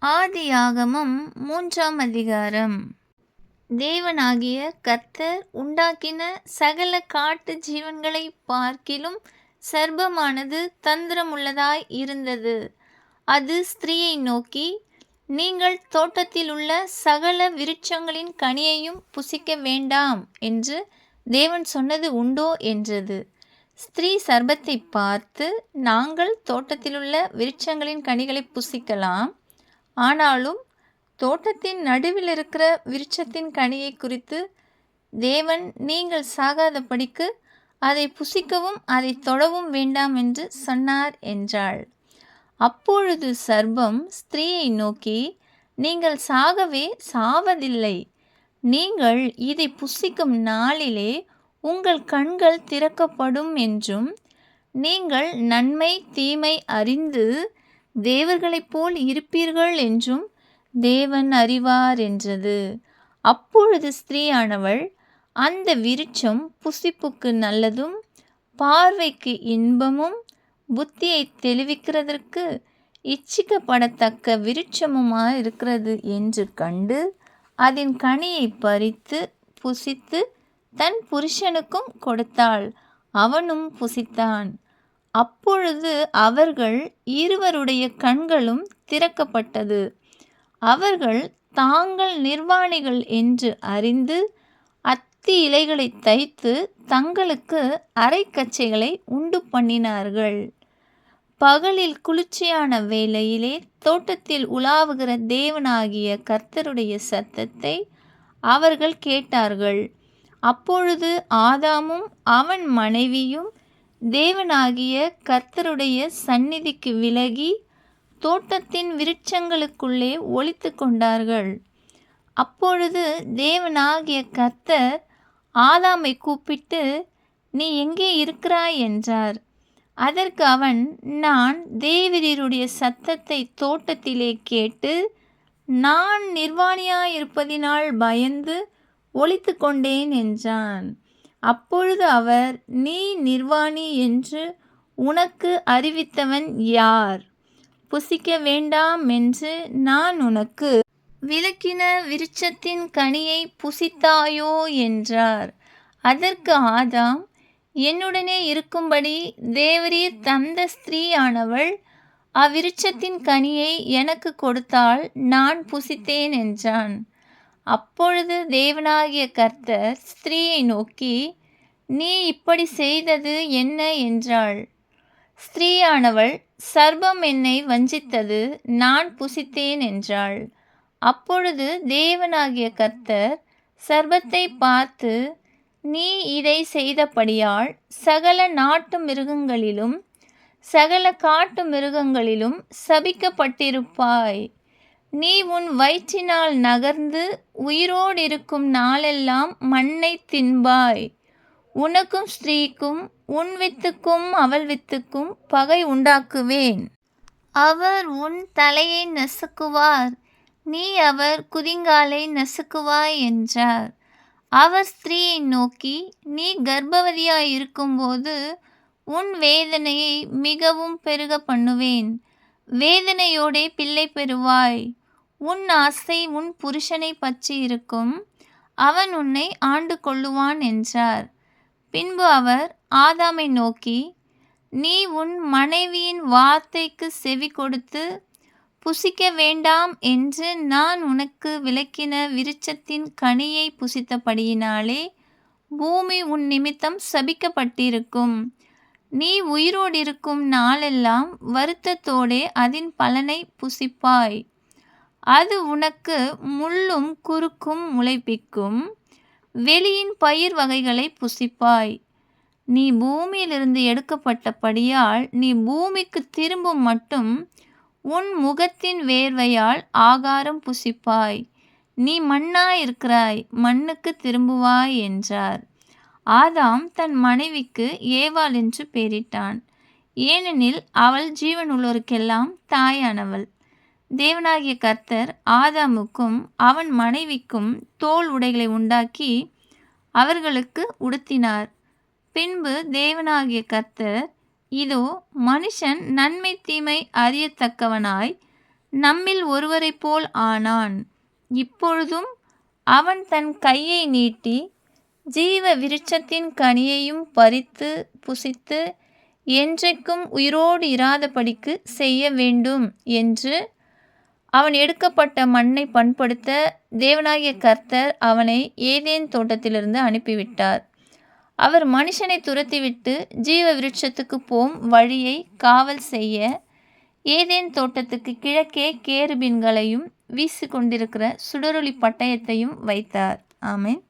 ஆதியாகமம் 3ஆம் அதிகாரம். தேவனாகிய கர்த்தர் உண்டாக்கின சகல காட்டு ஜீவன்களை பார்க்கிலும் சர்ப்பமானது தந்திரமுள்ளதாய் இருந்தது. அது ஸ்திரீயை நோக்கி, நீங்கள் தோட்டத்தில் உள்ள சகல விருட்சங்களின் கனியையும் புசிக்க வேண்டாம் என்று தேவன் சொன்னது உண்டோ என்றது. ஸ்திரீ சர்ப்பத்தை பார்த்து, நாங்கள் தோட்டத்திலுள்ள விருட்சங்களின் கனிகளை புசிக்கலாம், ஆனாலும் தோட்டத்தின் நடுவில் இருக்கிற விருட்சத்தின் கனியை குறித்து தேவன் நீங்கள் சாகாதபடிக்கு அதை புசிக்கவும் அதை தொடவும் வேண்டாம் என்று சொன்னார் என்றாள். அப்பொழுது சர்ப்பம் ஸ்திரீயை நோக்கி, நீங்கள் சாகவே சாவதில்லை. நீங்கள் இதை புசிக்கும் நாளிலே உங்கள் கண்கள் திறக்கப்படும் என்றும் நீங்கள் நன்மை தீமை அறிந்து தேவர்களைப் போல் இருப்பீர்கள் என்றும் தேவன் அறிவார் என்றது. அப்பொழுது ஸ்திரீயானவள், அந்த விருட்சம் புசிப்புக்கு நல்லதும் பார்வைக்கு இன்பமும் புத்தியை தெளிவிக்கிறதற்கு இச்சிக்கப்படத்தக்க விருட்சமுமாயிருக்கிறது என்று கண்டு அதன் கனியை பறித்து புசித்து தன் புருஷனுக்கும் கொடுத்தாள். அவனும் புசித்தான். அப்பொழுது அவர்கள் இருவருடைய கண்களும் திறக்கப்பட்டது. அவர்கள் தாங்கள் நிர்வாணிகள் என்று அறிந்து அத்தி இலைகளை தைத்து தங்களுக்கு அரைக்கச்சைகளை உண்டு பண்ணினார்கள். பகலில் குளிர்ச்சியான வேளையிலே தோட்டத்தில் உலாவுகிற தேவனாகிய கர்த்தருடைய சத்தத்தை அவர்கள் கேட்டார்கள். அப்பொழுது ஆதாமும் அவன் மனைவியும் தேவனாகிய கர்த்தருடைய சந்நிதிக்கு விலகி தோட்டத்தின் விருட்சங்களுக்குள்ளே ஒளித்து கொண்டார்கள். அப்பொழுது தேவனாகிய கர்த்தர் ஆதாமை கூப்பிட்டு, நீ எங்கே இருக்கிறாய் என்றார். அதற்கு அவன், நான் தேவரீருடைய சத்தத்தை தோட்டத்திலே கேட்டு நான் நிர்வாணியாயிருப்பதினால் பயந்து ஒளித்து கொண்டேன் என்றான். அப்பொழுது அவர், நீ நிர்வாணி என்று உனக்கு அறிவித்தவன் யார்? புசிக்க வேண்டாம் என்று நான் உனக்கு விலக்கின விருட்சத்தின் கனியை புசித்தாயோ என்றார். அதற்கு ஆதாம், என்னுடனே இருக்கும்படி தேவரீர் தந்த ஸ்திரீயானவள் அவ்விருட்சத்தின் கனியை எனக்கு கொடுத்தால் நான் புசித்தேன் என்றான். அப்பொழுது தேவனாகிய கர்த்தர் ஸ்திரீயை நோக்கி, நீ இப்படி செய்தது என்ன என்றாள். ஸ்திரீயானவள், சர்ப்பம் என்னை வஞ்சித்தது, நான் புசித்தேன் என்றாள். அப்பொழுது தேவனாகிய கர்த்தர் சர்ப்பத்தை பார்த்து, நீ இதை செய்தபடியால் சகல நாட்டு மிருகங்களிலும் சகல காட்டு மிருகங்களிலும் சபிக்கப்பட்டிருப்பாய். நீ உன் வயிற்றினால் நகர்ந்து உயிரோடிருக்கும் நாளெல்லாம் மண்ணை தின்பாய். உனக்கும் ஸ்திரீக்கும் உன் வித்துக்கும் அவள் வித்துக்கும் பகை உண்டாக்குவேன். அவர் உன் தலையை நசுக்குவார், நீ அவர் குதிங்காலை நசுக்குவாய் என்றார். அவர் ஸ்திரீயை நோக்கி, நீ கர்ப்பவதியாயிருக்கும்போது உன் வேதனையை மிகவும் பெருக பண்ணுவேன். வேதனையோடே பிள்ளை பெறுவாய். உன் ஆசை உன் புருஷனை பற்றி இருக்கும், அவன் உன்னை ஆண்டு கொள்ளுவான் என்றார். பின்பு அவர் ஆதாமை நோக்கி, நீ உன் மனைவியின் வார்த்தைக்கு செவி கொடுத்து புசிக்க வேண்டாம் என்று நான் உனக்கு விலக்கின விருட்சத்தின் கனியை புசித்தபடியினாலே பூமி உன் நிமித்தம் சபிக்கப்பட்டிருக்கும். நீ உயிரோடிருக்கும் நாளெல்லாம் வருத்தத்தோடே அதன் பலனை புசிப்பாய். அது உனக்கு முள்ளும் குறுக்கும் முளைப்பிக்கும். வெளியின் பயிர் வகைகளை புசிப்பாய். நீ பூமியிலிருந்து எடுக்கப்பட்டபடியால் நீ பூமிக்கு திரும்பும் மட்டும் உன் முகத்தின் வேர்வையால் ஆகாரம் புசிப்பாய். நீ மண்ணாயிருக்கிறாய், மண்ணுக்கு திரும்புவாய் என்றார். ஆதாம் தன் மனைவிக்கு ஏவாள் என்று பெயரிட்டான், ஏனெனில் அவள் ஜீவனுள்ளோருக்கெல்லாம் தாயானவள். தேவனாகிய கர்த்தர் ஆதாமுக்கும் அவன் மனைவிக்கும் தோல் உடைகளை உண்டாக்கி அவர்களுக்கு உடுத்தினார். பின்பு தேவனாகிய கர்த்தர், இதோ மனுஷன் நன்மை தீமை அறியத்தக்கவனாய் நம்மில் ஒருவரைப் போல் ஆனான். இப்பொழுதும் அவன் தன் கையை நீட்டி ஜீவ விருட்சத்தின் கனியையும் பறித்து புசித்து என்றைக்கும் உயிரோடு இராதபடிக்கு செய்ய வேண்டும் என்று அவன் எடுக்கப்பட்ட மண்ணை பண்படுத்த தேவனாகிய கர்த்தர் அவனை ஏதேன் தோட்டத்திலிருந்து அனுப்பிவிட்டார். அவர் மனுஷனை துரத்திவிட்டு ஜீவ விருட்சத்துக்கு போம் வழியை காவல் செய்ய ஏதேன் தோட்டத்துக்கு கிழக்கே கேருபீன்களையும் வீசிக்கொண்டிருக்கிற சுடரொளி பட்டயத்தையும் வைத்தார். ஆமென்.